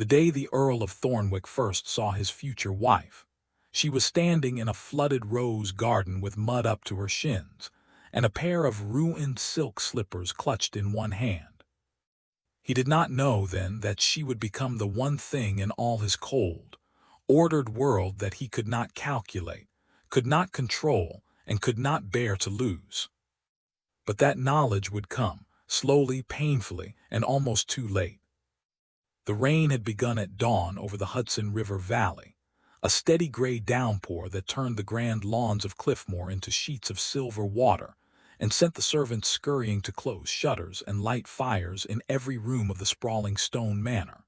the day the Earl of Thornwick first saw his future wife. She was standing in a flooded rose garden with mud up to her shins, and a pair of ruined silk slippers clutched in one hand. He did not know then that she would become the one thing in all his cold, ordered world that he could not calculate, could not control, and could not bear to lose. But that knowledge would come, slowly, painfully, and almost too late. The rain had begun at dawn over the Hudson River Valley, a steady gray downpour that turned the grand lawns of Cliffmore into sheets of silver water and sent the servants scurrying to close shutters and light fires in every room of the sprawling stone manor.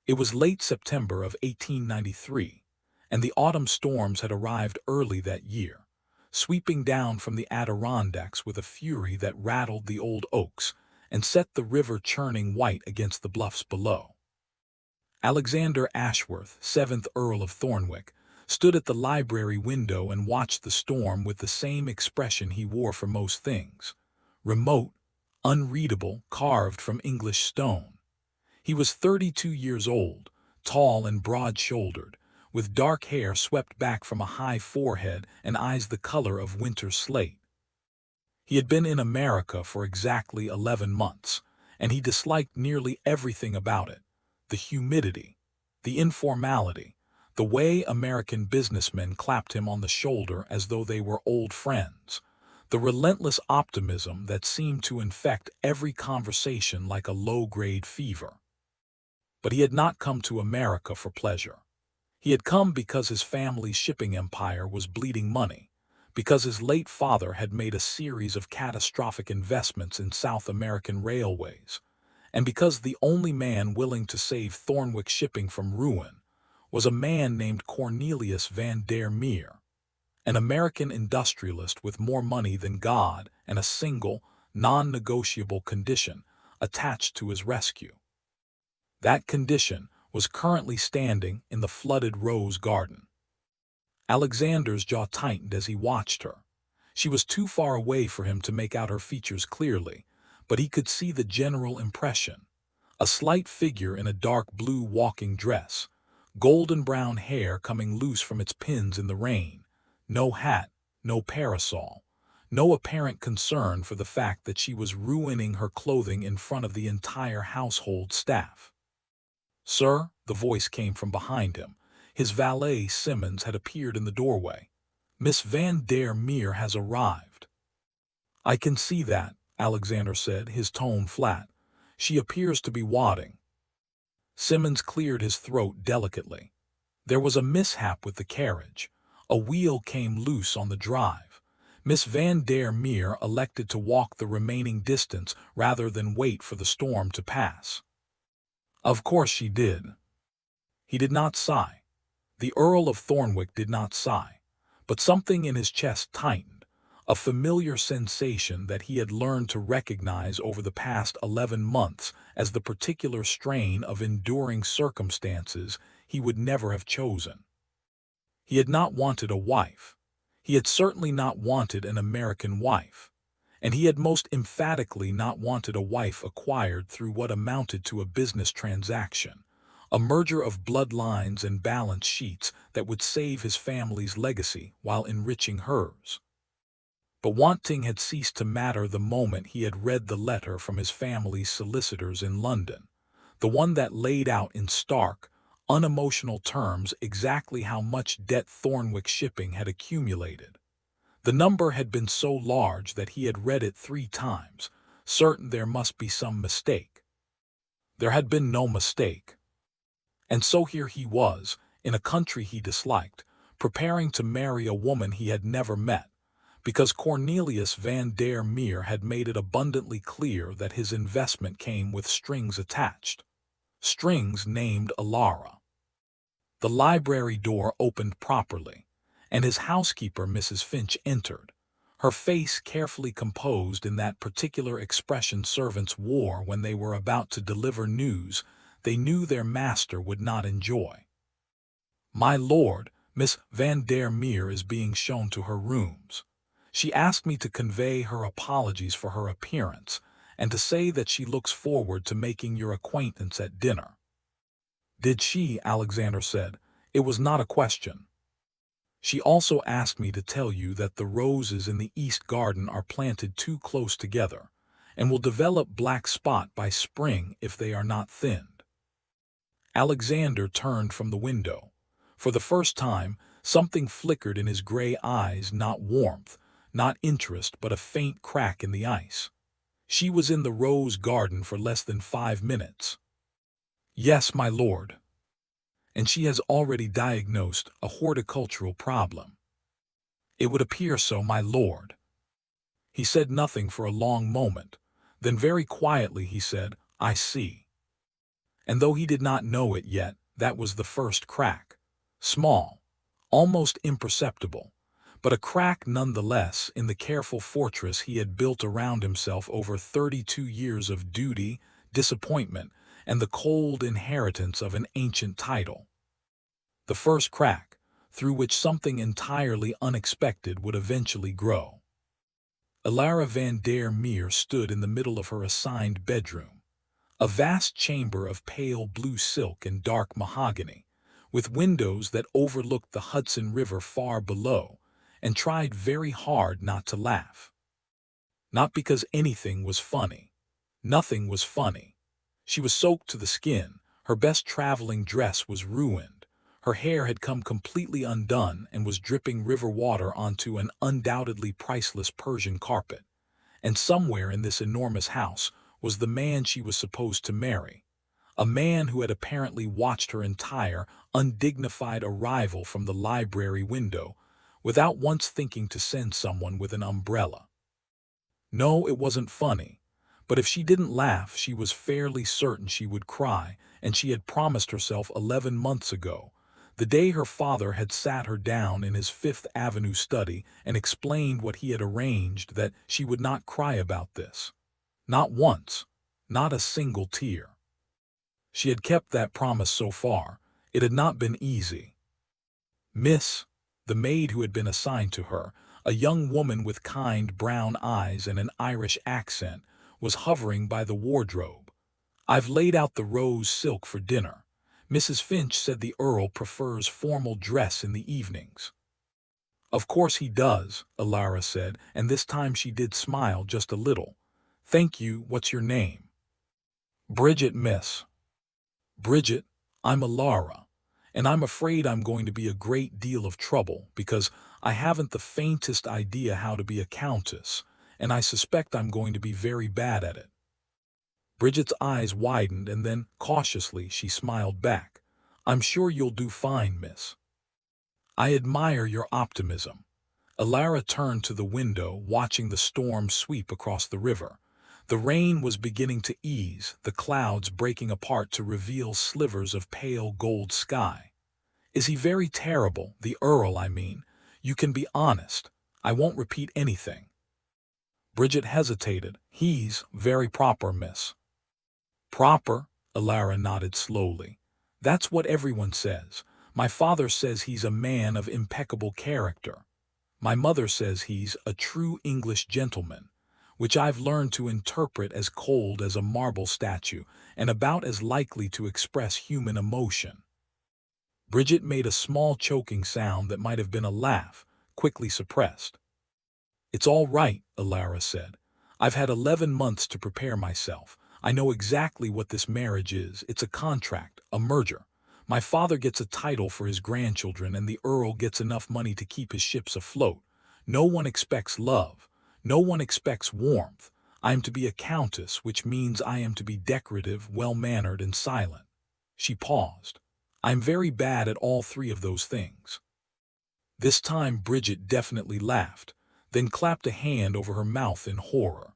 It was late September of 1893, and the autumn storms had arrived early that year, sweeping down from the Adirondacks with a fury that rattled the old oaks and set the river churning white against the bluffs below. Alexander Ashworth, 7th Earl of Thornwick, stood at the library window and watched the storm with the same expression he wore for most things, remote, unreadable, carved from English stone. He was 32 years old, tall and broad-shouldered, with dark hair swept back from a high forehead and eyes the color of winter slate. He had been in America for exactly 11 months, and he disliked nearly everything about it: the humidity, the informality, the way American businessmen clapped him on the shoulder as though they were old friends, the relentless optimism that seemed to infect every conversation like a low-grade fever. But he had not come to America for pleasure. He had come because his family's shipping empire was bleeding money, because his late father had made a series of catastrophic investments in South American railways, and because the only man willing to save Thornwick shipping from ruin was a man named Cornelius Van der Meer, an American industrialist with more money than God and a single, non-negotiable condition attached to his rescue. That condition was currently standing in the flooded rose garden. Alexander's jaw tightened as he watched her. She was too far away for him to make out her features clearly, but he could see the general impression: a slight figure in a dark blue walking dress, golden brown hair coming loose from its pins in the rain, no hat, no parasol, no apparent concern for the fact that she was ruining her clothing in front of the entire household staff. "Sir," the voice came from behind him. His valet, Simmons, had appeared in the doorway. "Miss Van der Meer has arrived." "I can see that," Alexander said, his tone flat. "She appears to be wadding." Simmons cleared his throat delicately. "There was a mishap with the carriage. A wheel came loose on the drive. Miss Van der Meer elected to walk the remaining distance rather than wait for the storm to pass." "Of course she did." He did not sigh. The Earl of Thornwick did not sigh, but something in his chest tightened, a familiar sensation that he had learned to recognize over the past 11 months as the particular strain of enduring circumstances he would never have chosen. He had not wanted a wife. He had certainly not wanted an American wife. And he had most emphatically not wanted a wife acquired through what amounted to a business transaction, a merger of bloodlines and balance sheets that would save his family's legacy while enriching hers. But wanting had ceased to matter the moment he had read the letter from his family's solicitors in London, the one that laid out in stark, unemotional terms exactly how much debt Thornwick Shipping had accumulated. The number had been so large that he had read it 3 times, certain there must be some mistake. There had been no mistake. And so here he was, in a country he disliked, preparing to marry a woman he had never met, because Cornelius Van der Meer had made it abundantly clear that his investment came with strings attached. Strings named Alara. The library door opened properly, and his housekeeper, Mrs. Finch, entered, her face carefully composed in that particular expression servants wore when they were about to deliver news they knew their master would not enjoy. "My lord, Miss Van der Meer is being shown to her rooms. She asked me to convey her apologies for her appearance, and to say that she looks forward to making your acquaintance at dinner." Did she? Alexander said. It was not a question. She also asked me to tell you that the roses in the east garden are planted too close together, and will develop black spot by spring if they are not thinned. Alexander turned from the window. For the first time, something flickered in his gray eyes, not warmth, not interest, but a faint crack in the ice. She was in the rose garden for less than 5 minutes. Yes, my lord. And she has already diagnosed a horticultural problem. It would appear so, my lord. He said nothing for a long moment. Then very quietly he said, I see. And though he did not know it yet, that was the first crack. Small, almost imperceptible, but a crack nonetheless in the careful fortress he had built around himself over 32 years of duty, disappointment, and the cold inheritance of an ancient title. The first crack, through which something entirely unexpected would eventually grow. Alara van der Meer stood in the middle of her assigned bedroom, a vast chamber of pale blue silk and dark mahogany, with windows that overlooked the Hudson River far below, and tried very hard not to laugh. Not because anything was funny. Nothing was funny. She was soaked to the skin, her best traveling dress was ruined, her hair had come completely undone and was dripping river water onto an undoubtedly priceless Persian carpet. And somewhere in this enormous house was the man she was supposed to marry, a man who had apparently watched her entire, undignified arrival from the library window, without once thinking to send someone with an umbrella. No, it wasn't funny, but if she didn't laugh, she was fairly certain she would cry, and she had promised herself 11 months ago, the day her father had sat her down in his Fifth Avenue study and explained what he had arranged, that she would not cry about this. Not once, not a single tear. She had kept that promise so far. It had not been easy. Miss, the maid who had been assigned to her, a young woman with kind brown eyes and an Irish accent, was hovering by the wardrobe. I've laid out the rose silk for dinner. Mrs. Finch said the Earl prefers formal dress in the evenings. Of course he does, Alara said, and this time she did smile just a little. Thank you, what's your name? Bridget, miss. Bridget, I'm Alara, and I'm afraid I'm going to be a great deal of trouble because I haven't the faintest idea how to be a countess, and I suspect I'm going to be very bad at it. Bridget's eyes widened and then, cautiously, she smiled back. I'm sure you'll do fine, miss. I admire your optimism. Alara turned to the window, watching the storm sweep across the river. The rain was beginning to ease, the clouds breaking apart to reveal slivers of pale gold sky. Is he very terrible, the Earl, I mean? You can be honest. I won't repeat anything. Bridget hesitated. He's very proper, miss. Proper? Alara nodded slowly. That's what everyone says. My father says he's a man of impeccable character. My mother says he's a true English gentleman, which I've learned to interpret as cold as a marble statue and about as likely to express human emotion. Bridget made a small choking sound that might have been a laugh, quickly suppressed. It's all right, Alara said. I've had 11 months to prepare myself. I know exactly what this marriage is. It's a contract, a merger. My father gets a title for his grandchildren and the Earl gets enough money to keep his ships afloat. No one expects love. No one expects warmth. I am to be a countess, which means I am to be decorative, well-mannered, and silent. She paused. I'm very bad at all three of those things. This time Bridget definitely laughed, then clapped a hand over her mouth in horror.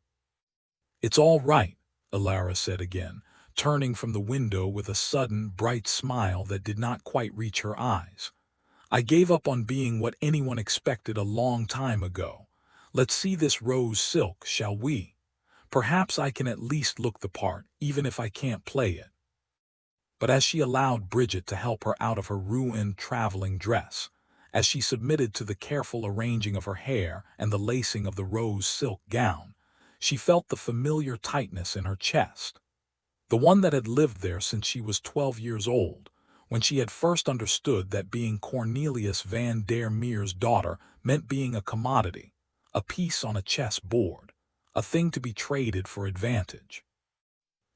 It's all right, Alara said again, turning from the window with a sudden, bright smile that did not quite reach her eyes. I gave up on being what anyone expected a long time ago. Let's see this rose silk, shall we? Perhaps I can at least look the part, even if I can't play it. But as she allowed Bridget to help her out of her ruined traveling dress, as she submitted to the careful arranging of her hair and the lacing of the rose silk gown, she felt the familiar tightness in her chest. The one that had lived there since she was 12 years old, when she had first understood that being Cornelius van der Meer's daughter meant being a commodity, a piece on a chess board, a thing to be traded for advantage.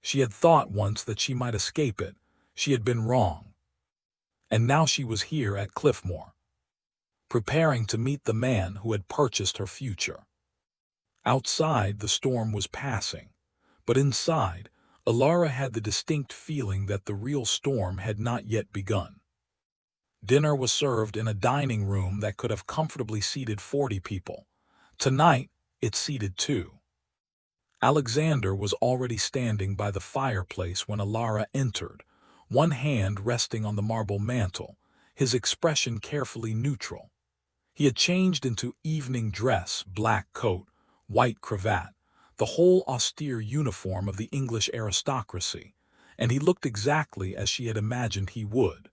She had thought once that she might escape it. She had been wrong. And now she was here at Cliffmore, preparing to meet the man who had purchased her future. Outside, the storm was passing, but inside, Alara had the distinct feeling that the real storm had not yet begun. Dinner was served in a dining room that could have comfortably seated 40 people. Tonight, it seated 2. Alexander was already standing by the fireplace when Alara entered, one hand resting on the marble mantel, his expression carefully neutral. He had changed into evening dress, black coat, white cravat, the whole austere uniform of the English aristocracy, and he looked exactly as she had imagined he would.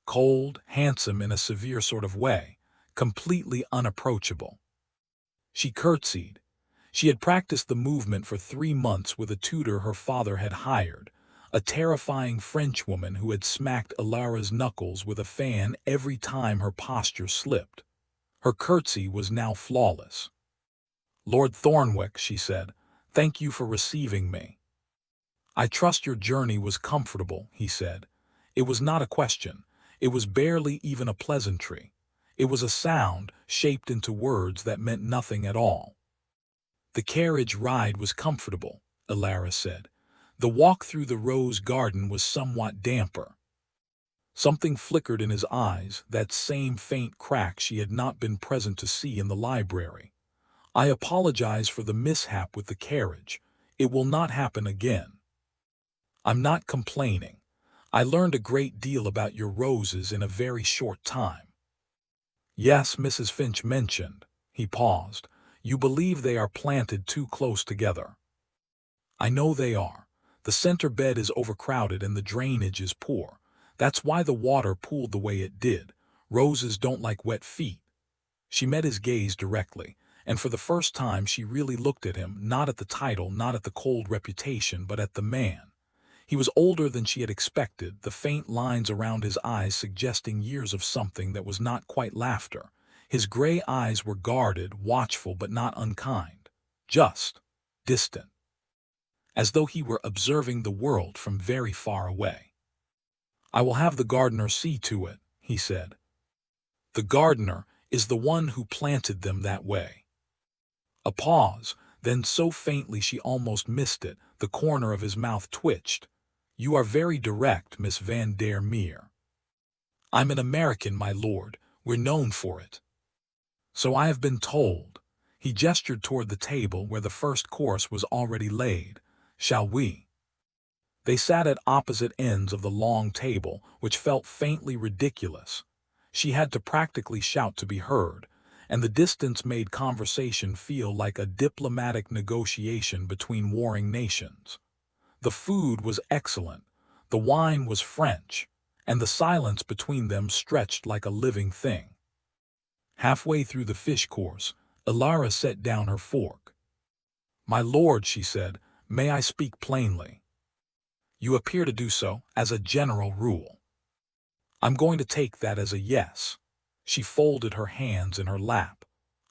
Cold, handsome in a severe sort of way, completely unapproachable. She curtsied. She had practiced the movement for 3 months with a tutor her father had hired, a terrifying Frenchwoman who had smacked Alara's knuckles with a fan every time her posture slipped. Her curtsy was now flawless. "Lord Thornwick," she said, "thank you for receiving me." "I trust your journey was comfortable," he said. It was not a question. It was barely even a pleasantry. It was a sound shaped into words that meant nothing at all. "The carriage ride was comfortable," Alara said. "The walk through the rose garden was somewhat damper." Something flickered in his eyes, that same faint crack she had not been present to see in the library. "I apologize for the mishap with the carriage. It will not happen again." "I'm not complaining. I learned a great deal about your roses in a very short time." "Yes, Mrs. Finch mentioned." He paused. "You believe they are planted too close together." "I know they are. The center bed is overcrowded and the drainage is poor. That's why the water pooled the way it did. Roses don't like wet feet." She met his gaze directly, and for the first time she really looked at him, not at the title, not at the cold reputation, but at the man. He was older than she had expected, the faint lines around his eyes suggesting years of something that was not quite laughter. His gray eyes were guarded, watchful but not unkind. Just distant, as though he were observing the world from very far away. "I will have the gardener see to it," he said. "The gardener is the one who planted them that way." A pause, then so faintly she almost missed it, the corner of his mouth twitched. "You are very direct, Miss Van der Meer." "I'm an American, my lord. We're known for it." "So I have been told." He gestured toward the table where the first course was already laid. "Shall we?" They sat at opposite ends of the long table, which felt faintly ridiculous. She had to practically shout to be heard, and the distance made conversation feel like a diplomatic negotiation between warring nations. The food was excellent, the wine was French, and the silence between them stretched like a living thing. Halfway through the fish course, Alara set down her fork. "My lord," she said, "may I speak plainly?" "You appear to do so, as a general rule." "I'm going to take that as a yes." She folded her hands in her lap.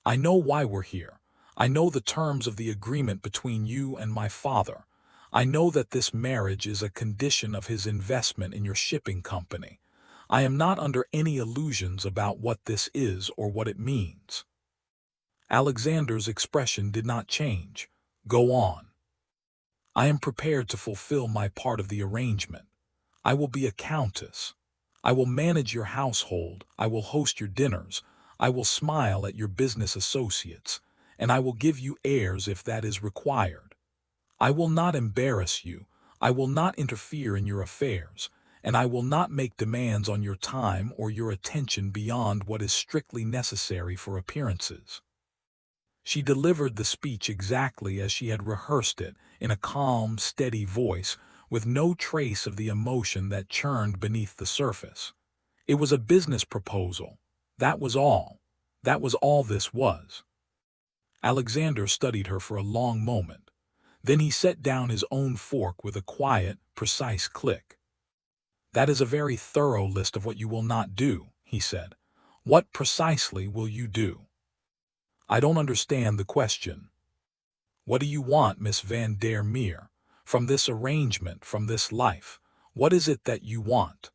"I know why we're here. I know the terms of the agreement between you and my father. I know that this marriage is a condition of his investment in your shipping company. I am not under any illusions about what this is or what it means." Alexander's expression did not change. "Go on." "I am prepared to fulfill my part of the arrangement. I will be a countess. I will manage your household. I will host your dinners. I will smile at your business associates, and I will give you heirs if that is required. I will not embarrass you. I will not interfere in your affairs, and I will not make demands on your time or your attention beyond what is strictly necessary for appearances." She delivered the speech exactly as she had rehearsed it, in a calm, steady voice, with no trace of the emotion that churned beneath the surface. It was a business proposal. That was all. That was all this was. Alexander studied her for a long moment. Then he set down his own fork with a quiet, precise click. "That is a very thorough list of what you will not do," he said. "What precisely will you do?" "I don't understand the question." "What do you want, Miss Van der Meer, from this arrangement, from this life? What is it that you want?"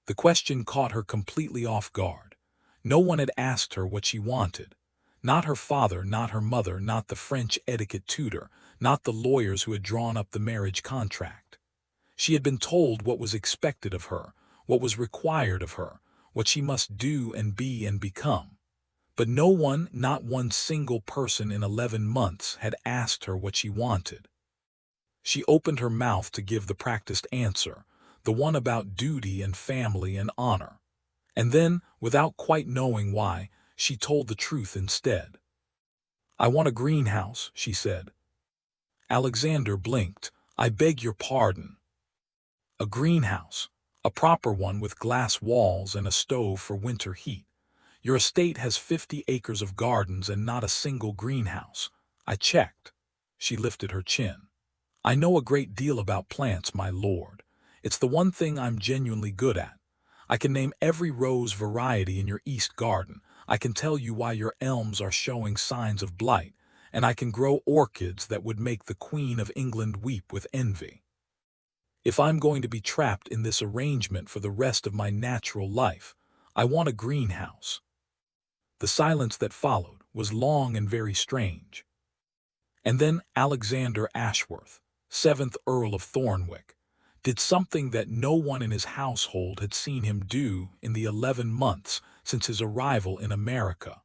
The question caught her completely off guard. No one had asked her what she wanted. Not her father, not her mother, not the French etiquette tutor, not the lawyers who had drawn up the marriage contract. She had been told what was expected of her, what was required of her, what she must do and be and become. But no one, not one single person in 11 months, had asked her what she wanted. She opened her mouth to give the practiced answer, the one about duty and family and honor. And then, without quite knowing why, she told the truth instead. "I want a greenhouse," she said. Alexander blinked. "I beg your pardon." "A greenhouse. A proper one with glass walls and a stove for winter heat. Your estate has 50 acres of gardens and not a single greenhouse. I checked." She lifted her chin. "I know a great deal about plants, my lord. It's the one thing I'm genuinely good at. I can name every rose variety in your east garden. I can tell you why your elms are showing signs of blight, and I can grow orchids that would make the Queen of England weep with envy. If I'm going to be trapped in this arrangement for the rest of my natural life, I want a greenhouse." The silence that followed was long and very strange. And then Alexander Ashworth, 7th Earl of Thornwick, did something that no one in his household had seen him do in the 11 months since his arrival in America.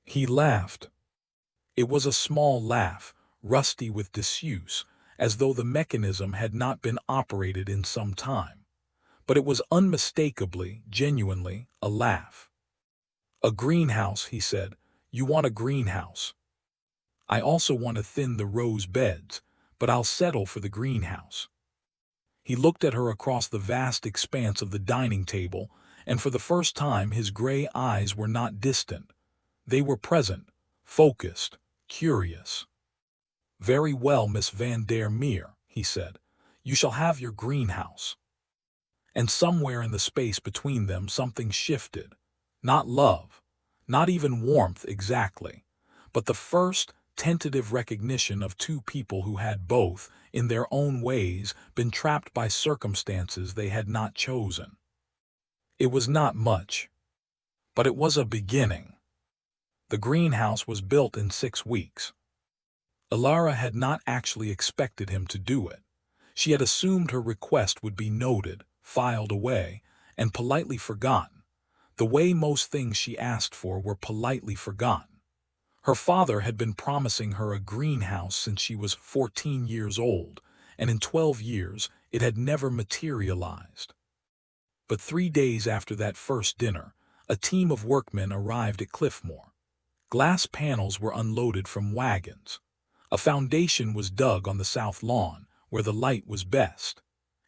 He laughed. It was a small laugh, rusty with disuse, as though the mechanism had not been operated in some time. But it was unmistakably, genuinely, a laugh. "A greenhouse," he said. "You want a greenhouse. I also want to thin the rose beds, but I'll settle for the greenhouse." He looked at her across the vast expanse of the dining table, and for the first time his gray eyes were not distant. They were present, focused, curious. "Very well, Miss Van der Meer," he said. "You shall have your greenhouse." And somewhere in the space between them something shifted. Not love, not even warmth exactly, but the first tentative recognition of two people who had both, in their own ways, been trapped by circumstances they had not chosen. It was not much, but it was a beginning. The greenhouse was built in 6 weeks. Ilara had not actually expected him to do it. She had assumed her request would be noted, filed away, and politely forgotten, the way most things she asked for were politely forgotten. Her father had been promising her a greenhouse since she was 14 years old, and in 12 years it had never materialized. But 3 days after that first dinner, a team of workmen arrived at Cliffmore. Glass panels were unloaded from wagons. A foundation was dug on the south lawn, where the light was best.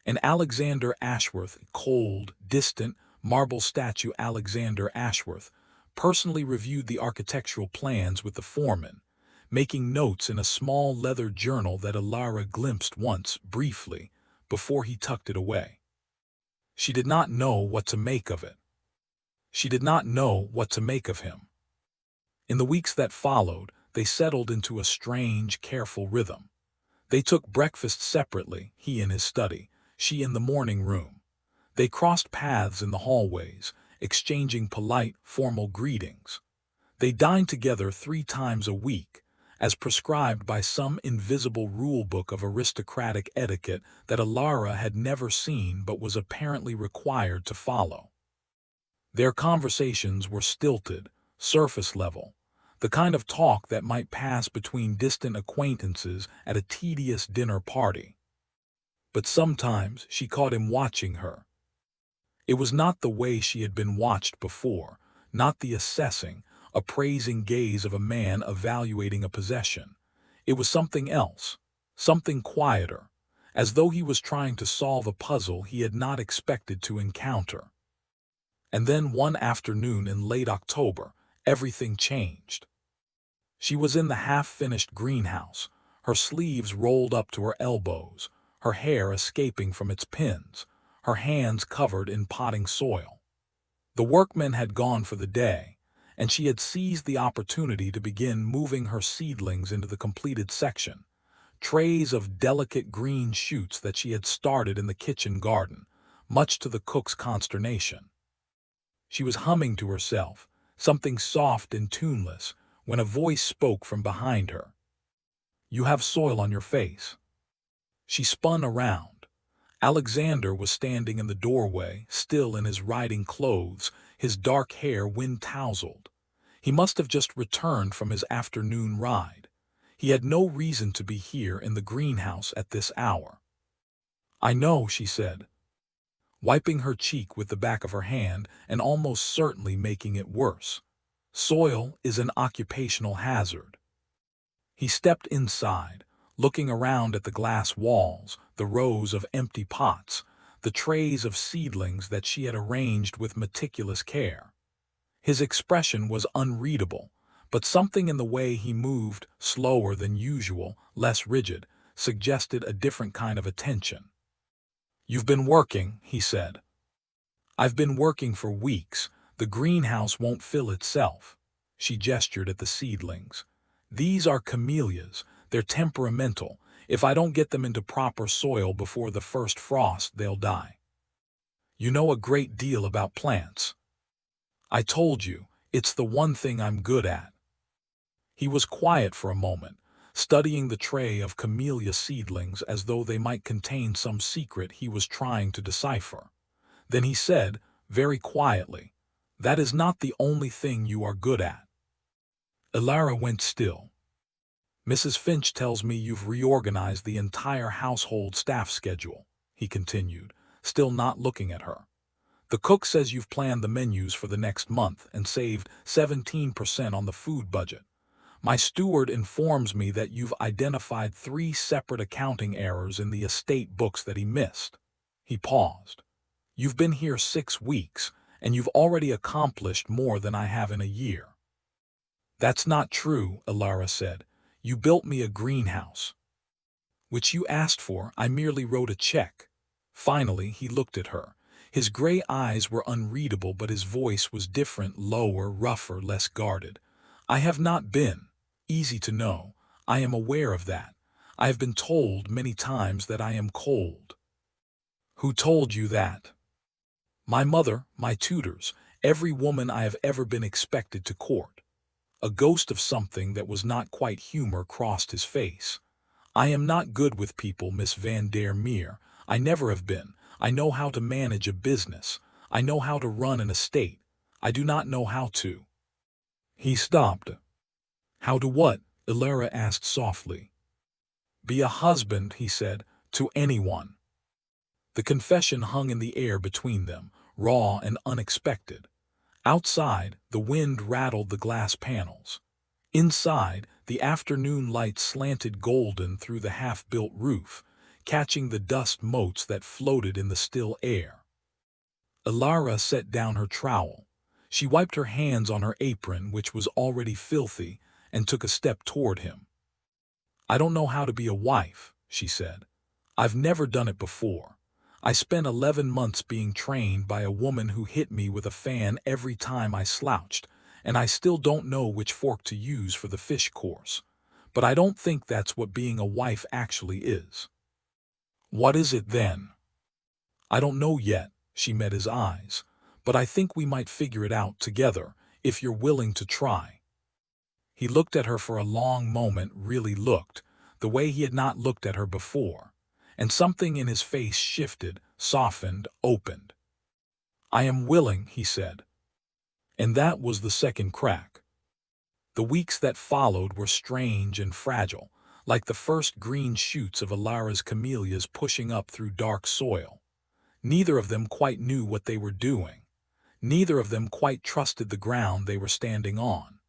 And Alexander Ashworth, cold, distant, marble statue Alexander Ashworth, personally reviewed the architectural plans with the foreman, making notes in a small leather journal that Ilara glimpsed once, briefly, before he tucked it away. She did not know what to make of it. She did not know what to make of him. In the weeks that followed, they settled into a strange, careful rhythm. They took breakfast separately, he in his study, she in the morning room. They crossed paths in the hallways, exchanging polite, formal greetings. They dined together 3 times a week, as prescribed by some invisible rule-book of aristocratic etiquette that Ilara had never seen but was apparently required to follow. Their conversations were stilted, surface-level, the kind of talk that might pass between distant acquaintances at a tedious dinner party. But sometimes she caught him watching her. It was not the way she had been watched before, not the assessing, appraising gaze of a man evaluating a possession. It was something else, something quieter, as though he was trying to solve a puzzle he had not expected to encounter. And then one afternoon in late October, everything changed. She was in the half-finished greenhouse, her sleeves rolled up to her elbows, her hair escaping from its pins, her hands covered in potting soil. The workmen had gone for the day, and she had seized the opportunity to begin moving her seedlings into the completed section, trays of delicate green shoots that she had started in the kitchen garden, much to the cook's consternation. She was humming to herself, something soft and tuneless, when a voice spoke from behind her. "You have soil on your face." She spun around. Alexander was standing in the doorway, still in his riding clothes, his dark hair wind-tousled. He must have just returned from his afternoon ride. He had no reason to be here in the greenhouse at this hour. "I know," she said, wiping her cheek with the back of her hand and almost certainly making it worse. "Soil is an occupational hazard." He stepped inside, looking around at the glass walls, the rows of empty pots, the trays of seedlings that she had arranged with meticulous care. His expression was unreadable, but something in the way he moved, slower than usual, less rigid, suggested a different kind of attention. "You've been working," he said. "I've been working for weeks. The greenhouse won't fill itself." She gestured at the seedlings. "These are camellias. They're temperamental. If I don't get them into proper soil before the first frost, they'll die." "You know a great deal about plants." "I told you, it's the one thing I'm good at." He was quiet for a moment, studying the tray of camellia seedlings as though they might contain some secret he was trying to decipher. Then he said, very quietly, "That is not the only thing you are good at." Elara went still. "Mrs. Finch tells me you've reorganized the entire household staff schedule," he continued, still not looking at her. "The cook says you've planned the menus for the next month and saved 17% on the food budget. My steward informs me that you've identified 3 separate accounting errors in the estate books that he missed." He paused. "You've been here 6 weeks, and you've already accomplished more than I have in a year." "That's not true," Elara said. "You built me a greenhouse." "Which you asked for. I merely wrote a check." Finally, he looked at her. His gray eyes were unreadable, but his voice was different, lower, rougher, less guarded. "I have not been. Easy to know. I am aware of that. I have been told many times that I am cold." "Who told you that?" "My mother, my tutors, every woman I have ever been expected to court." A ghost of something that was not quite humor crossed his face. "I am not good with people, Miss Van der Meer. I never have been. I know how to manage a business. I know how to run an estate. I do not know how to—" He stopped. "How to what?" Elara asked softly. "Be a husband," he said, "to anyone." The confession hung in the air between them, raw and unexpected. Outside, the wind rattled the glass panels. Inside, the afternoon light slanted golden through the half-built roof, catching the dust motes that floated in the still air. Elara set down her trowel. She wiped her hands on her apron, which was already filthy, and took a step toward him. "I don't know how to be a wife," she said. "I've never done it before. I spent 11 months being trained by a woman who hit me with a fan every time I slouched, and I still don't know which fork to use for the fish course. But I don't think that's what being a wife actually is." "What is it then?" "I don't know yet." She met his eyes. "But I think we might figure it out together, if you're willing to try." He looked at her for a long moment, really looked, the way he had not looked at her before, and something in his face shifted, softened, opened. "I am willing," he said. And that was the second crack. The weeks that followed were strange and fragile, like the first green shoots of Elara's camellias pushing up through dark soil. Neither of them quite knew what they were doing. Neither of them quite trusted the ground they were standing on.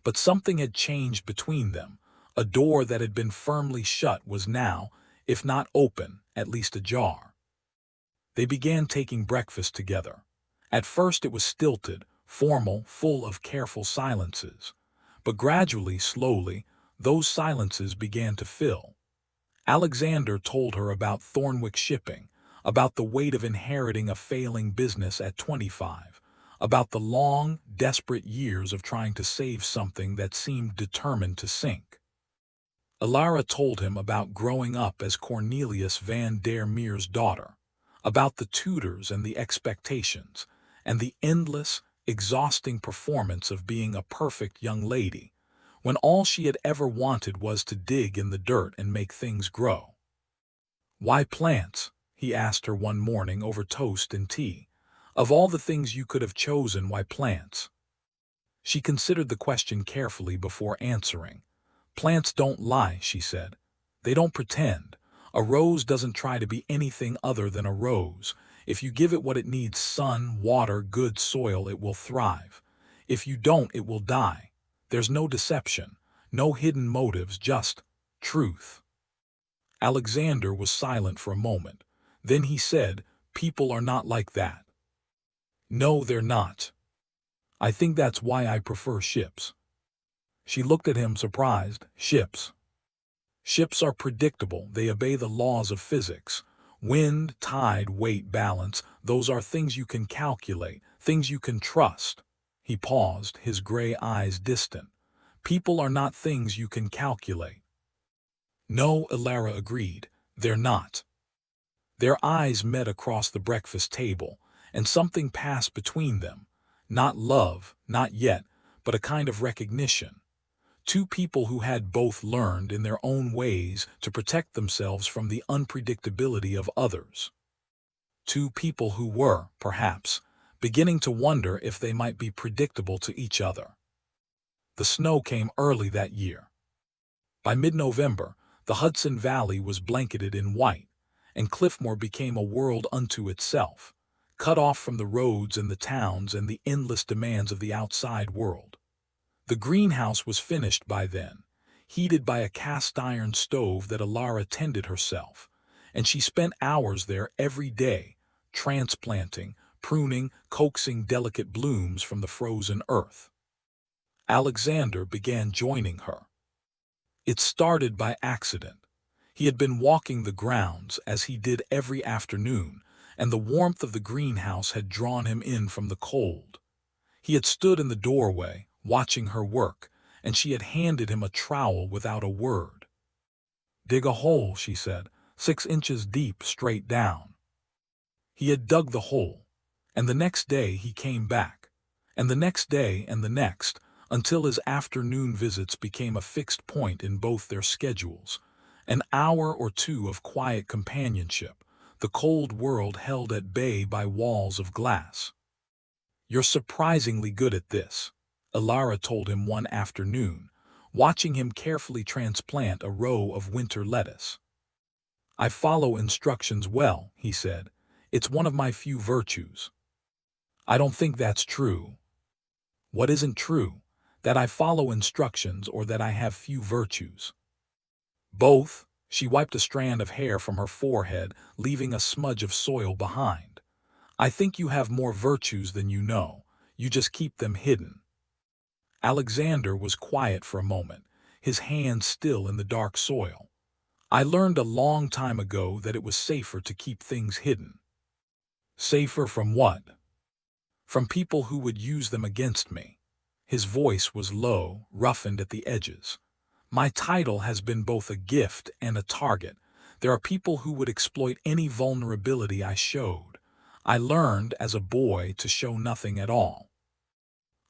But something had changed between them. A door that had been firmly shut was now, if not open, at least ajar. They began taking breakfast together. At first it was stilted, formal, full of careful silences. But gradually, slowly, those silences began to fill. Alexander told her about Thornwick shipping, about the weight of inheriting a failing business at 25, about the long, desperate years of trying to save something that seemed determined to sink. Alara told him about growing up as Cornelius van der Meer's daughter, about the tutors and the expectations, and the endless, exhausting performance of being a perfect young lady, when all she had ever wanted was to dig in the dirt and make things grow. "Why plants?" he asked her one morning over toast and tea. "Of all the things you could have chosen, why plants?" She considered the question carefully before answering. "Plants don't lie," she said. "They don't pretend. A rose doesn't try to be anything other than a rose. If you give it what it needs, sun, water, good soil, it will thrive. If you don't, it will die. There's no deception, no hidden motives, just truth." Alexander was silent for a moment. Then he said, "People are not like that." "No, they're not. I think that's why I prefer ships." She looked at him surprised. "Ships?" "Ships are predictable. They obey the laws of physics. Wind, tide, weight, balance, those are things you can calculate, things you can trust." He paused, his gray eyes distant. "People are not things you can calculate." "No," Alara agreed, "they're not." Their eyes met across the breakfast table, and something passed between them. Not love, not yet, but a kind of recognition. Two people who had both learned in their own ways to protect themselves from the unpredictability of others. Two people who were, perhaps, beginning to wonder if they might be predictable to each other. The snow came early that year. By mid-November, the Hudson Valley was blanketed in white, and Cliffmore became a world unto itself, cut off from the roads and the towns and the endless demands of the outside world. The greenhouse was finished by then, heated by a cast-iron stove that Alara tended herself, and she spent hours there every day, transplanting, pruning, coaxing delicate blooms from the frozen earth. Alexander began joining her. It started by accident. He had been walking the grounds, as he did every afternoon, and the warmth of the greenhouse had drawn him in from the cold. He had stood in the doorway, watching her work, and she had handed him a trowel without a word. "Dig a hole," she said, 6 inches deep, straight down." He had dug the hole, and the next day he came back, and the next day and the next, until his afternoon visits became a fixed point in both their schedules, an hour or two of quiet companionship, the cold world held at bay by walls of glass. "You're surprisingly good at this," Alara told him one afternoon, watching him carefully transplant a row of winter lettuce. "I follow instructions well," he said. "It's one of my few virtues." "I don't think that's true." "What isn't true? That I follow instructions or that I have few virtues?" "Both." She wiped a strand of hair from her forehead, leaving a smudge of soil behind. "I think you have more virtues than you know. You just keep them hidden." Alexander was quiet for a moment, his hands still in the dark soil. "I learned a long time ago that it was safer to keep things hidden." "Safer from what?" "From people who would use them against me." His voice was low, roughened at the edges. "My title has been both a gift and a target. There are people who would exploit any vulnerability I showed. I learned, as a boy, to show nothing at all."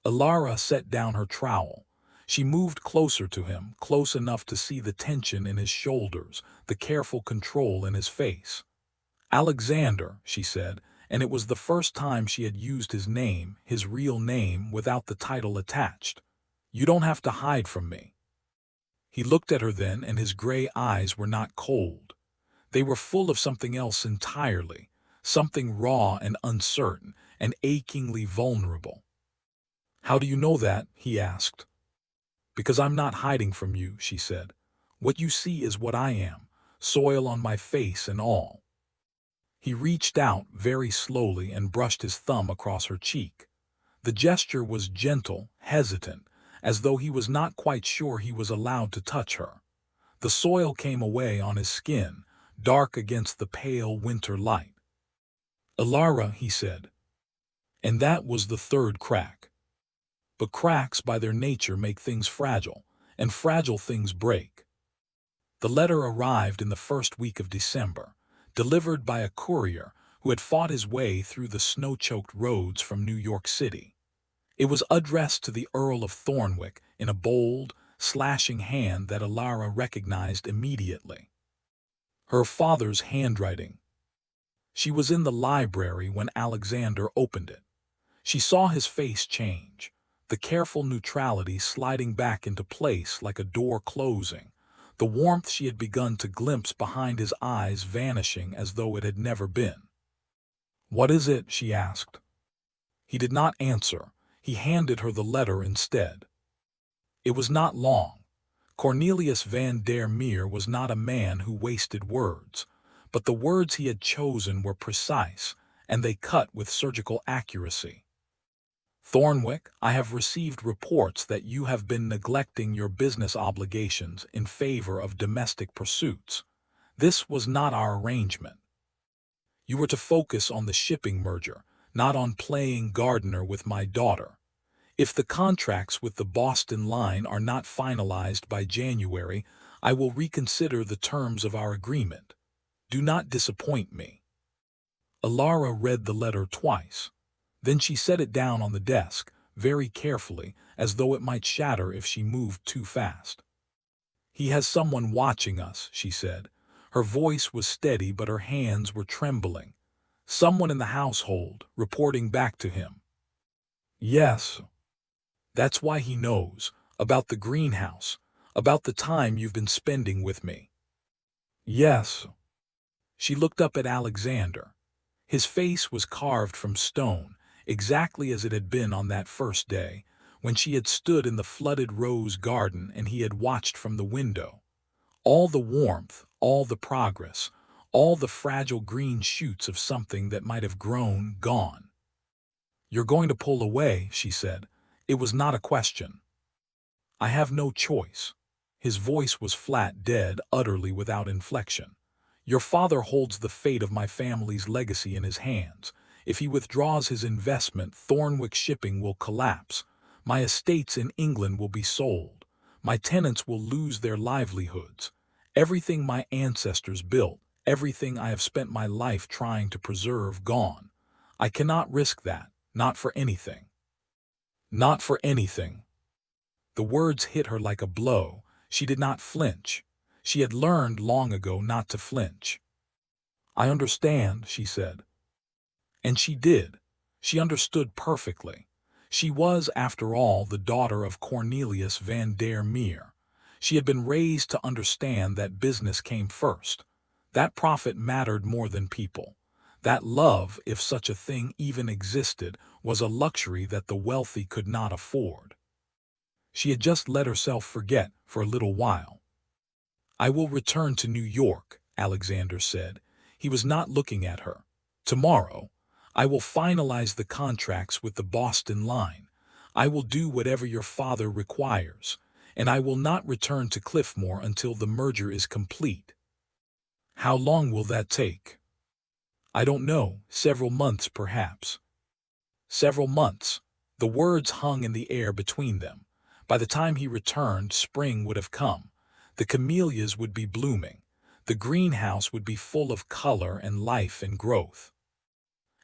Alara set down her trowel. She moved closer to him, close enough to see the tension in his shoulders, the careful control in his face. "Alexander," she said, and it was the first time she had used his name, his real name, without the title attached. "You don't have to hide from me." He looked at her then, and his gray eyes were not cold. They were full of something else entirely, something raw and uncertain, and achingly vulnerable. "How do you know that?" he asked. "Because I'm not hiding from you," she said. "What you see is what I am, soil on my face and all." He reached out very slowly and brushed his thumb across her cheek. The gesture was gentle, hesitant, as though he was not quite sure he was allowed to touch her. The soil came away on his skin, dark against the pale winter light. Alara, he said. And that was the third crack. But cracks by their nature make things fragile, and fragile things break. The letter arrived in the first week of December, delivered by a courier who had fought his way through the snow-choked roads from New York City. It was addressed to the Earl of Thornwick in a bold, slashing hand that Alara recognized immediately. Her father's handwriting. She was in the library when Alexander opened it. She saw his face change, the careful neutrality sliding back into place like a door closing, the warmth she had begun to glimpse behind his eyes vanishing as though it had never been. "What is it?" she asked. He did not answer. He handed her the letter instead. It was not long. Cornelius van der Meer was not a man who wasted words, but the words he had chosen were precise, and they cut with surgical accuracy. "Thornwick, I have received reports that you have been neglecting your business obligations in favor of domestic pursuits. This was not our arrangement. You were to focus on the shipping merger, not on playing gardener with my daughter. If the contracts with the Boston line are not finalized by January, I will reconsider the terms of our agreement. Do not disappoint me." Alara read the letter twice. Then she set it down on the desk, very carefully, as though it might shatter if she moved too fast. "He has someone watching us," she said. Her voice was steady, but her hands were trembling. "Someone in the household, reporting back to him." "Yes. That's why he knows. About the greenhouse. About the time you've been spending with me." "Yes." She looked up at Alexander. His face was carved from stone, exactly as it had been on that first day, when she had stood in the flooded rose garden and he had watched from the window. All the warmth, all the progress, all the fragile green shoots of something that might have grown, gone. "You're going to pull away," she said. It was not a question. "I have no choice." His voice was flat, dead, utterly without inflection. "Your father holds the fate of my family's legacy in his hands. If he withdraws his investment, Thornwick Shipping will collapse. My estates in England will be sold. My tenants will lose their livelihoods. Everything my ancestors built, everything I have spent my life trying to preserve, gone. I cannot risk that, not for anything. Not for anything." The words hit her like a blow. She did not flinch. She had learned long ago not to flinch. "I understand," she said. And she did. She understood perfectly. She was, after all, the daughter of Cornelius van der Meer. She had been raised to understand that business came first. That profit mattered more than people. That love, if such a thing even existed, was a luxury that the wealthy could not afford. She had just let herself forget for a little while. "I will return to New York," Alexander said. He was not looking at her. "Tomorrow. I will finalize the contracts with the Boston line. I will do whatever your father requires, and I will not return to Cliffmore until the merger is complete." "How long will that take?" "I don't know. Several months, perhaps." Several months. The words hung in the air between them. By the time he returned, spring would have come. The camellias would be blooming. The greenhouse would be full of color and life and growth.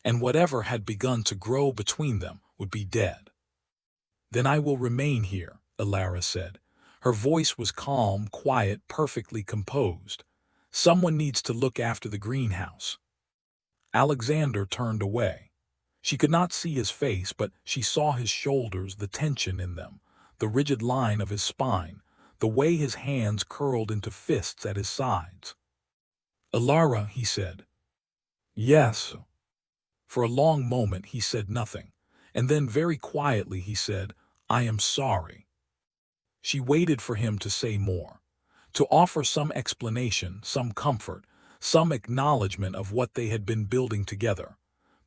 And whatever had begun to grow between them would be dead. "Then I will remain here," Alara said. Her voice was calm, quiet, perfectly composed. "Someone needs to look after the greenhouse." Alexander turned away. She could not see his face, but she saw his shoulders, the tension in them, the rigid line of his spine, the way his hands curled into fists at his sides. "Alara," he said. "Yes." For a long moment he said nothing, and then very quietly he said, "I am sorry." She waited for him to say more, to offer some explanation, some comfort, some acknowledgement of what they had been building together.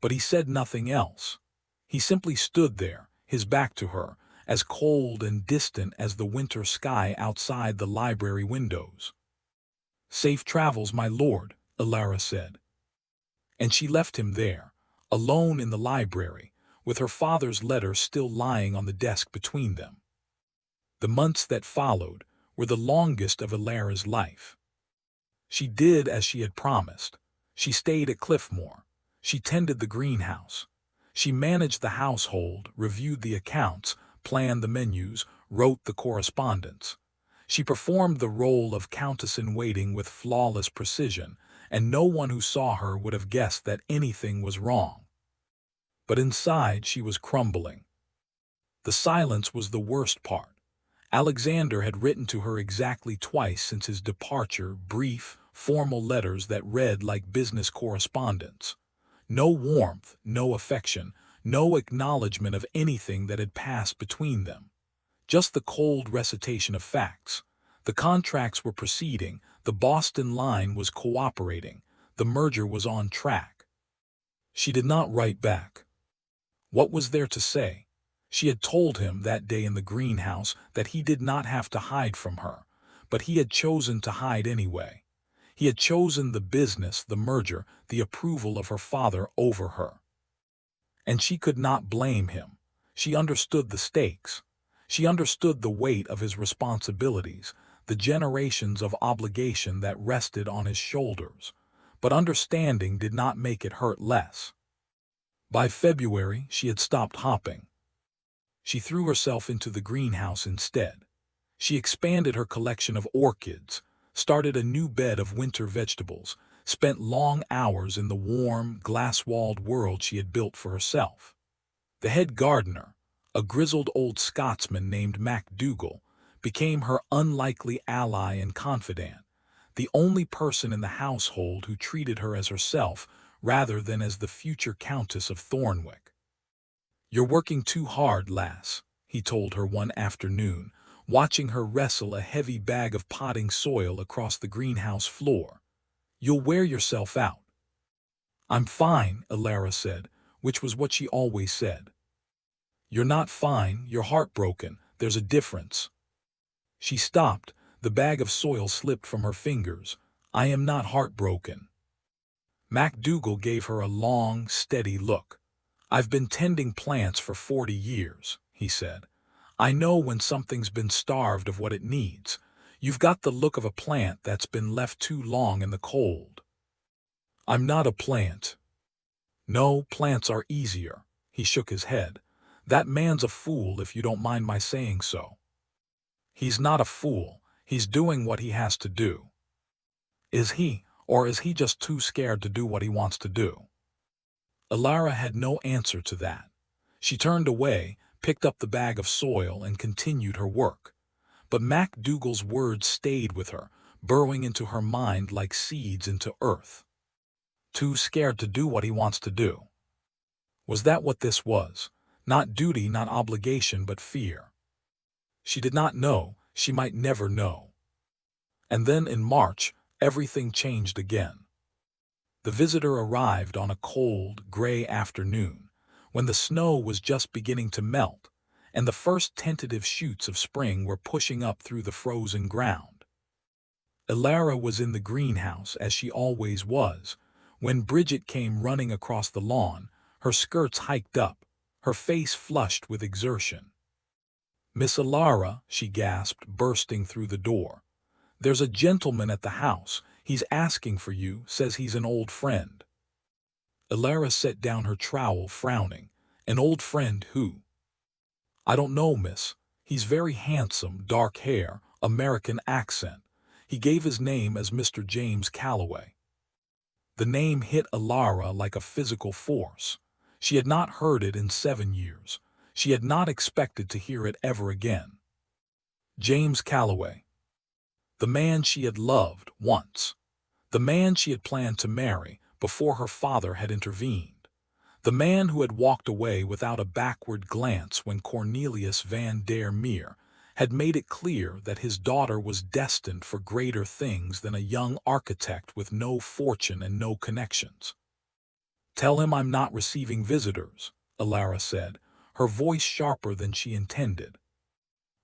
But he said nothing else. He simply stood there, his back to her, as cold and distant as the winter sky outside the library windows. "Safe travels, my lord," Alara said. And she left him there, alone in the library, with her father's letter still lying on the desk between them. The months that followed were the longest of Alara's life. She did as she had promised. She stayed at Cliffmore. She tended the greenhouse. She managed the household, reviewed the accounts, planned the menus, wrote the correspondence. She performed the role of countess-in-waiting with flawless precision, and no one who saw her would have guessed that anything was wrong. But inside she was crumbling. The silence was the worst part. Alexander had written to her exactly twice since his departure, brief, formal letters that read like business correspondence. No warmth, no affection, no acknowledgement of anything that had passed between them. Just the cold recitation of facts. The contracts were proceeding, the Boston line was cooperating, the merger was on track. She did not write back. What was there to say? She had told him that day in the greenhouse that he did not have to hide from her, but he had chosen to hide anyway. He had chosen the business, the merger, the approval of her father over her. And she could not blame him. She understood the stakes. She understood the weight of his responsibilities, the generations of obligation that rested on his shoulders. But understanding did not make it hurt less. By February, she had stopped hopping. She threw herself into the greenhouse instead. She expanded her collection of orchids, started a new bed of winter vegetables, spent long hours in the warm, glass-walled world she had built for herself. The head gardener, a grizzled old Scotsman named MacDougall, became her unlikely ally and confidant, the only person in the household who treated her as herself rather than as the future Countess of Thornwick. "You're working too hard, lass," he told her one afternoon, watching her wrestle a heavy bag of potting soil across the greenhouse floor. "You'll wear yourself out." "I'm fine," Alara said, which was what she always said. "You're not fine, you're heartbroken. There's a difference." She stopped. The bag of soil slipped from her fingers. "I am not heartbroken." MacDougall gave her a long, steady look. "I've been tending plants for 40 years, he said. "I know when something's been starved of what it needs. You've got the look of a plant that's been left too long in the cold." "I'm not a plant." "No, plants are easier." He shook his head. "That man's a fool if you don't mind my saying so." "He's not a fool. He's doing what he has to do." "Is he, or is he just too scared to do what he wants to do?" Alara had no answer to that. She turned away, picked up the bag of soil, and continued her work. But MacDougall's words stayed with her, burrowing into her mind like seeds into earth. Too scared to do what he wants to do. Was that what this was? Not duty, not obligation, but fear. She did not know. She might never know. And then in March, everything changed again. The visitor arrived on a cold, gray afternoon, when the snow was just beginning to melt, and the first tentative shoots of spring were pushing up through the frozen ground. Alara was in the greenhouse, as she always was, when Bridget came running across the lawn, her skirts hiked up, her face flushed with exertion. "Miss Alara," she gasped, bursting through the door. "There's a gentleman at the house. He's asking for you, says he's an old friend." Alara set down her trowel, frowning. "An old friend who?" "I don't know, miss. He's very handsome, dark hair, American accent. He gave his name as Mr. James Calloway." The name hit Alara like a physical force. She had not heard it in 7 years. She had not expected to hear it ever again. James Calloway. The man she had loved once. The man she had planned to marry before her father had intervened. The man who had walked away without a backward glance when Cornelius van der Meer had made it clear that his daughter was destined for greater things than a young architect with no fortune and no connections. "Tell him I'm not receiving visitors," Alara said, her voice sharper than she intended.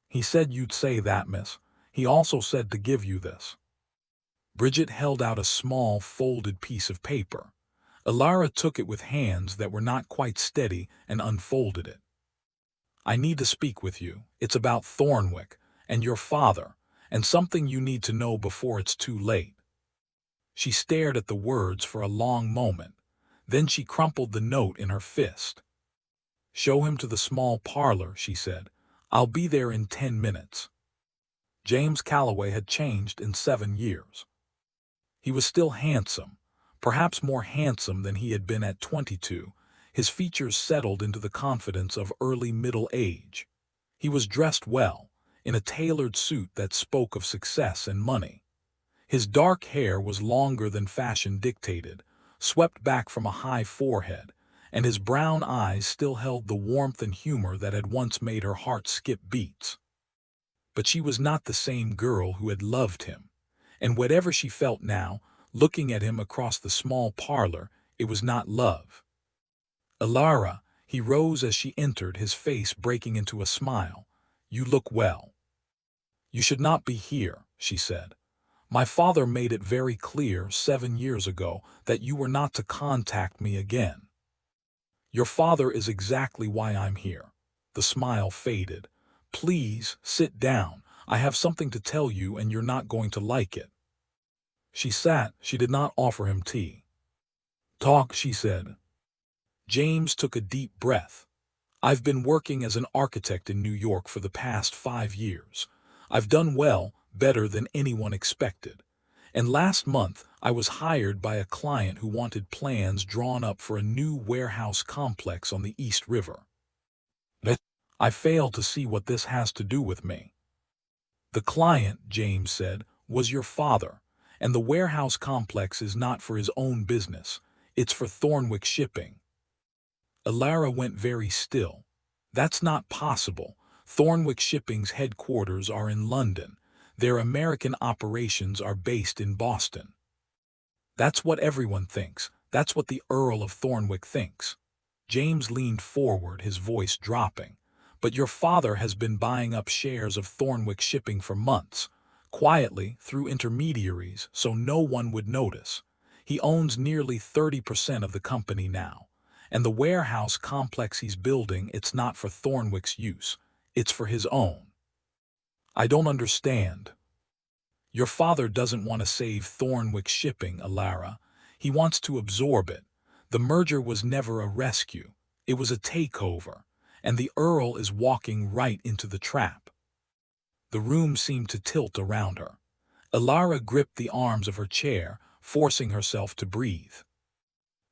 "He said you'd say that, miss. He also said to give you this." Bridget held out a small, folded piece of paper. Alara took it with hands that were not quite steady and unfolded it. I need to speak with you. It's about Thornwick and your father, and something you need to know before it's too late. She stared at the words for a long moment. Then she crumpled the note in her fist. Show him to the small parlor, she said. I'll be there in 10 minutes. James Calloway had changed in 7 years. He was still handsome, perhaps more handsome than he had been at 22. His features settled into the confidence of early middle age. He was dressed well, in a tailored suit that spoke of success and money. His dark hair was longer than fashion dictated, swept back from a high forehead, and his brown eyes still held the warmth and humor that had once made her heart skip beats. But she was not the same girl who had loved him, and whatever she felt now, looking at him across the small parlor, it was not love. Alara, he rose as she entered, his face breaking into a smile. You look well. You should not be here, she said. My father made it very clear 7 years ago that you were not to contact me again. Your father is exactly why I'm here. The smile faded. Please, sit down. I have something to tell you and you're not going to like it. She sat. She did not offer him tea. Talk, she said. James took a deep breath. I've been working as an architect in New York for the past 5 years. I've done well, better than anyone expected. And last month, I was hired by a client who wanted plans drawn up for a new warehouse complex on the East River. I fail to see what this has to do with me. The client, James said, was your father, and the warehouse complex is not for his own business. It's for Thornwick Shipping. Alara went very still. That's not possible. Thornwick Shipping's headquarters are in London. Their American operations are based in Boston. That's what everyone thinks. That's what the Earl of Thornwick thinks. James leaned forward, his voice dropping. But your father has been buying up shares of Thornwick Shipping for months, quietly, through intermediaries, so no one would notice. He owns nearly 30% of the company now. And the warehouse complex he's building, it's not for Thornwick's use. It's for his own. I don't understand. Your father doesn't want to save Thornwick Shipping, Alara. He wants to absorb it. The merger was never a rescue. It was a takeover. And the Earl is walking right into the trap. The room seemed to tilt around her. Alara gripped the arms of her chair, forcing herself to breathe.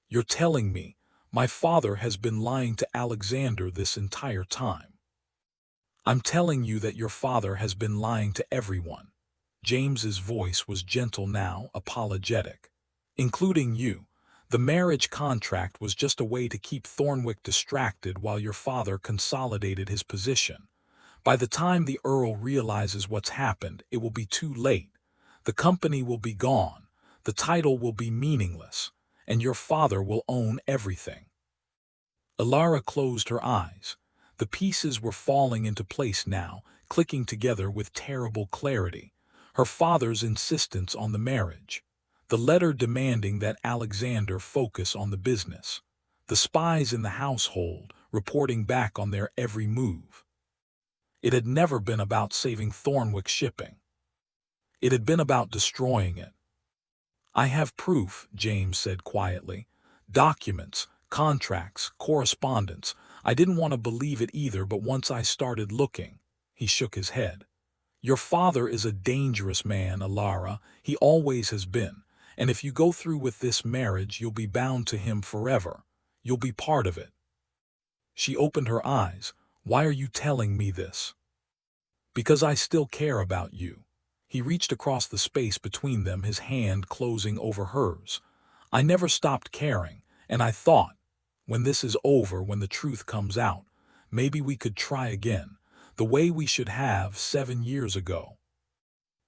You're telling me my father has been lying to Alexander this entire time? I'm telling you that your father has been lying to everyone. James's voice was gentle now, apologetic. Including you. The marriage contract was just a way to keep Thornwick distracted while your father consolidated his position. By the time the Earl realizes what's happened, it will be too late. The company will be gone, the title will be meaningless, and your father will own everything. Alara closed her eyes. The pieces were falling into place now, clicking together with terrible clarity. Her father's insistence on the marriage. The letter demanding that Alexander focus on the business. The spies in the household reporting back on their every move. It had never been about saving Thornwick Shipping. It had been about destroying it. I have proof, James said quietly. Documents, contracts, correspondence. I didn't want to believe it either, but once I started looking, he shook his head. Your father is a dangerous man, Alara. He always has been. And if you go through with this marriage, you'll be bound to him forever. You'll be part of it. She opened her eyes. Why are you telling me this? Because I still care about you. He reached across the space between them, his hand closing over hers. I never stopped caring, and I thought, when this is over, when the truth comes out, maybe we could try again, the way we should have 7 years ago.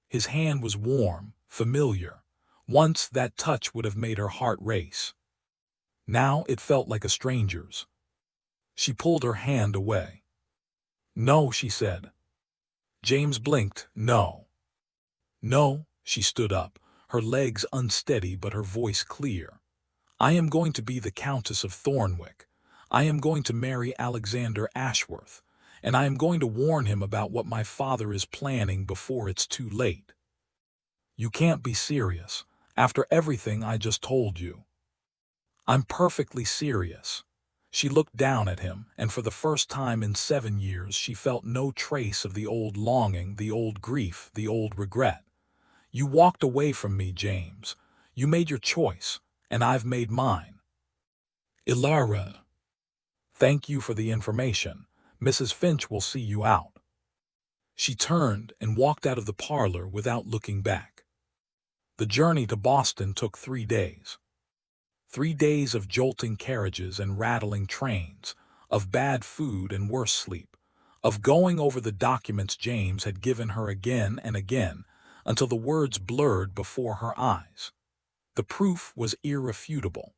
His hand was warm, familiar. Once that touch would have made her heart race. Now it felt like a stranger's. She pulled her hand away. No, she said. James blinked. No. No, she stood up, her legs unsteady but her voice clear. I am going to be the Countess of Thornwick. I am going to marry Alexander Ashworth, and I am going to warn him about what my father is planning before it's too late. You can't be serious, after everything I just told you. I'm perfectly serious. She looked down at him, and for the first time in 7 years she felt no trace of the old longing, the old grief, the old regret. You walked away from me, James. You made your choice, and I've made mine. Ilara. Thank you for the information. Mrs. Finch will see you out. She turned and walked out of the parlor without looking back. The journey to Boston took 3 days. 3 days of jolting carriages and rattling trains, of bad food and worse sleep, of going over the documents James had given her again and again until the words blurred before her eyes. The proof was irrefutable.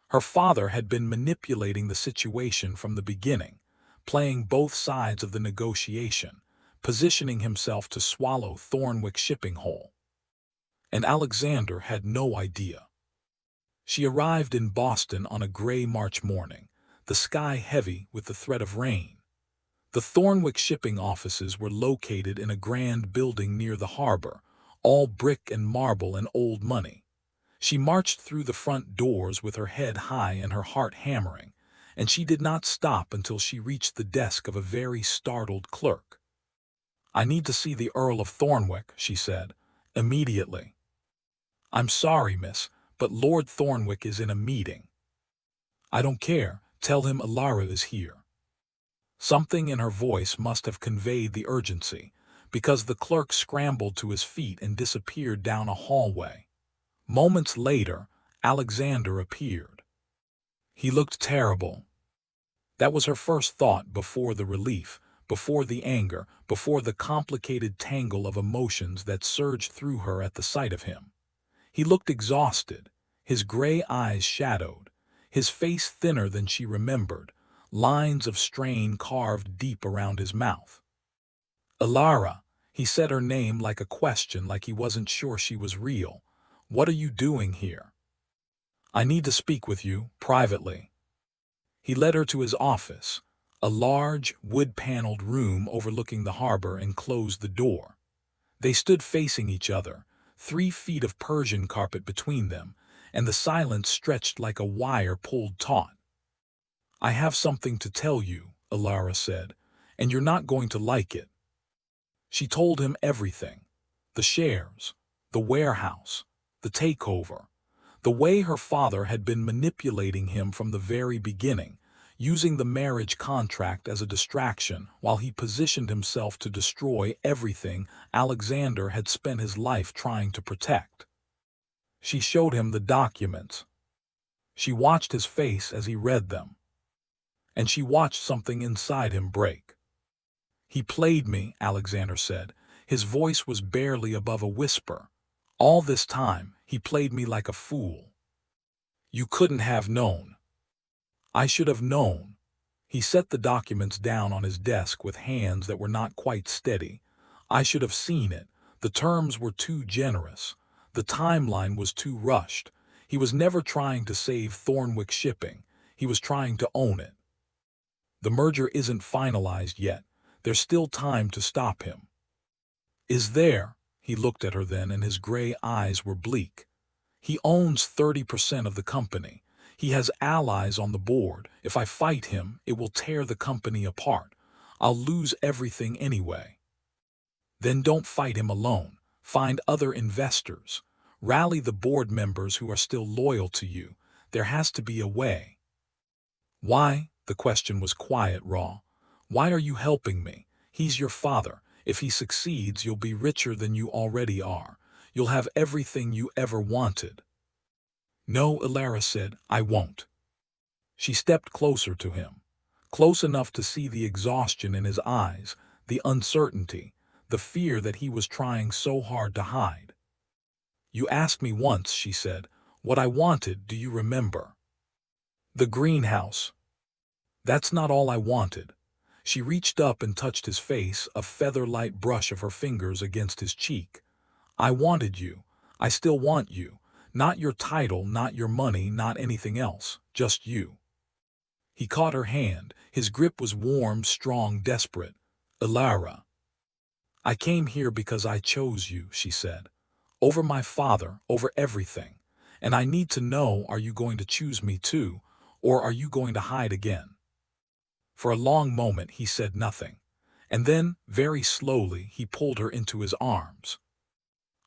Her father had been manipulating the situation from the beginning, playing both sides of the negotiation, positioning himself to swallow Thornwick shipping whole. And Alexander had no idea. She arrived in Boston on a gray March morning, the sky heavy with the threat of rain. The Thornwick shipping offices were located in a grand building near the harbor, all brick and marble and old money. She marched through the front doors with her head high and her heart hammering, and she did not stop until she reached the desk of a very startled clerk. "I need to see the Earl of Thornwick," she said, "immediately." "I'm sorry, miss, but Lord Thornwick is in a meeting." "I don't care. Tell him Ilara is here." Something in her voice must have conveyed the urgency, because the clerk scrambled to his feet and disappeared down a hallway. Moments later, Alexander appeared. He looked terrible. That was her first thought before the relief, before the anger, before the complicated tangle of emotions that surged through her at the sight of him. He looked exhausted, his gray eyes shadowed, his face thinner than she remembered, lines of strain carved deep around his mouth. "Ilara," he said her name like a question, like he wasn't sure she was real. "What are you doing here?" "I need to speak with you, privately." He led her to his office, a large, wood-paneled room overlooking the harbor, and closed the door. They stood facing each other, 3 feet of Persian carpet between them, and the silence stretched like a wire pulled taut. "I have something to tell you," Ilara said, "and you're not going to like it." She told him everything: the shares, the warehouse, the takeover, the way her father had been manipulating him from the very beginning, using the marriage contract as a distraction while he positioned himself to destroy everything Alexander had spent his life trying to protect. She showed him the documents. She watched his face as he read them. And she watched something inside him break. "He played me," Alexander said. His voice was barely above a whisper. "All this time, he played me like a fool. You couldn't have known." "I should have known." He set the documents down on his desk with hands that were not quite steady. "I should have seen it. The terms were too generous. The timeline was too rushed. He was never trying to save Thornwick Shipping. He was trying to own it. The merger isn't finalized yet. There's still time to stop him." "Is there?" He looked at her then, and his gray eyes were bleak. "He owns 30% of the company. He has allies on the board. If I fight him, it will tear the company apart. I'll lose everything anyway." "Then don't fight him alone. Find other investors. Rally the board members who are still loyal to you. There has to be a way." "Why?" The question was quiet, raw. "Why are you helping me? He's your father. If he succeeds, you'll be richer than you already are. You'll have everything you ever wanted." "No," Ilara said, "I won't." She stepped closer to him, close enough to see the exhaustion in his eyes, the uncertainty, the fear that he was trying so hard to hide. "You asked me once," she said, "what I wanted. Do you remember?" "The greenhouse." "That's not all I wanted." She reached up and touched his face, a feather-light brush of her fingers against his cheek. "I wanted you. I still want you. Not your title, not your money, not anything else, just you. He caught her hand. His grip was warm, strong, desperate. Elara. I came here because I chose you, she said. Over my father, over everything. And I need to know, are you going to choose me too, or are you going to hide again? For a long moment he said nothing. And then, very slowly, he pulled her into his arms.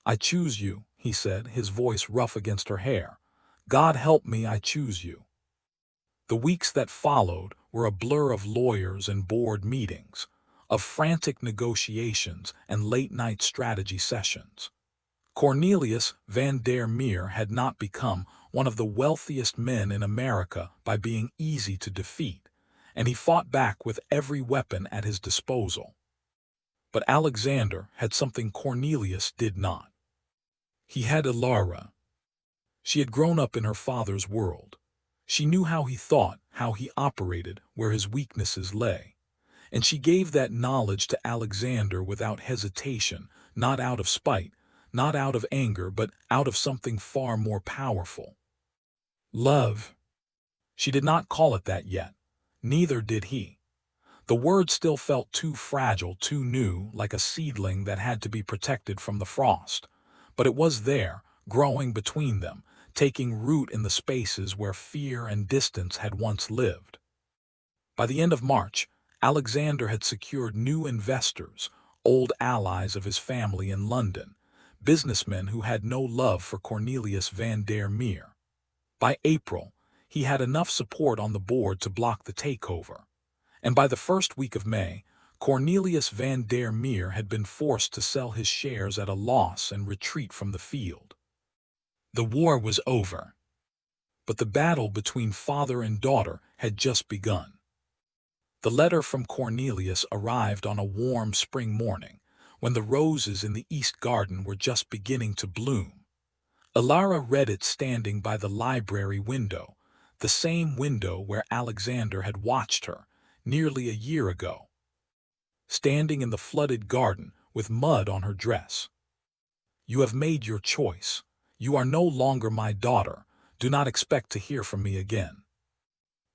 I choose you, he said, his voice rough against her hair. God help me, I choose you. The weeks that followed were a blur of lawyers and board meetings, of frantic negotiations and late-night strategy sessions. Cornelius van der Meer had not become one of the wealthiest men in America by being easy to defeat, and he fought back with every weapon at his disposal. But Alexander had something Cornelius did not. He had Elara. She had grown up in her father's world. She knew how he thought, how he operated, where his weaknesses lay. And she gave that knowledge to Alexander without hesitation, not out of spite, not out of anger, but out of something far more powerful. Love. She did not call it that yet. Neither did he. The word still felt too fragile, too new, like a seedling that had to be protected from the frost. But it was there, growing between them, taking root in the spaces where fear and distance had once lived. By the end of March, Alexander had secured new investors, old allies of his family in London, businessmen who had no love for Cornelius van der Meer. By April, he had enough support on the board to block the takeover. And by the first week of May, Cornelius van der Meer had been forced to sell his shares at a loss and retreat from the field. The war was over. But the battle between father and daughter had just begun. The letter from Cornelius arrived on a warm spring morning, when the roses in the east garden were just beginning to bloom. Elara read it standing by the library window, the same window where Alexander had watched her, nearly a year ago. Standing in the flooded garden with mud on her dress. You have made your choice. You are no longer my daughter. Do not expect to hear from me again.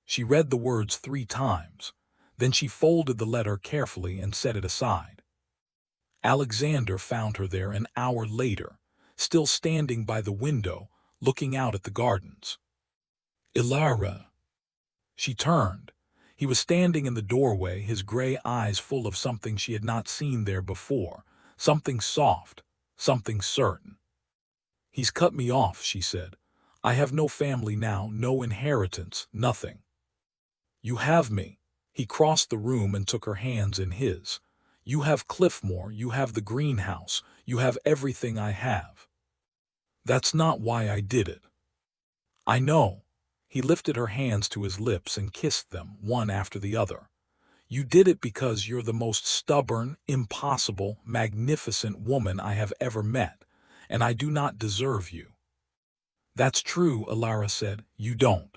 She read the words 3 times. Then she folded the letter carefully and set it aside. Alexander found her there an hour later, still standing by the window, looking out at the gardens. Elara. She turned. He was standing in the doorway, his gray eyes full of something she had not seen there before, something soft, something certain. He's cut me off, she said. I have no family now, no inheritance, nothing. You have me. He crossed the room and took her hands in his. You have Cliffmore, you have the greenhouse, you have everything I have. That's not why I did it. I know. He lifted her hands to his lips and kissed them, one after the other. You did it because you're the most stubborn, impossible, magnificent woman I have ever met, and I do not deserve you. That's true, Elara said. You don't.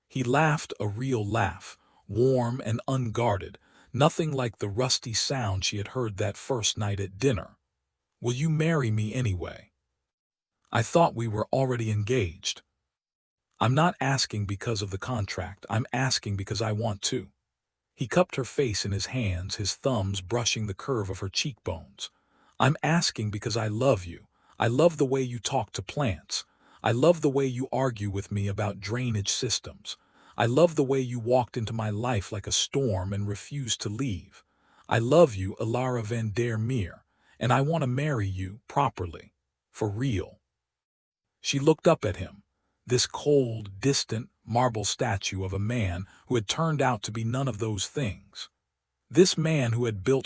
He laughed a real laugh, warm and unguarded, nothing like the rusty sound she had heard that first night at dinner. Will you marry me anyway? I thought we were already engaged. I'm not asking because of the contract. I'm asking because I want to. He cupped her face in his hands, his thumbs brushing the curve of her cheekbones. I'm asking because I love you. I love the way you talk to plants. I love the way you argue with me about drainage systems. I love the way you walked into my life like a storm and refused to leave. I love you, Elara van der Meer, and I want to marry you properly, for real. She looked up at him, this cold, distant, marble statue of a man who had turned out to be none of those things. This man who had built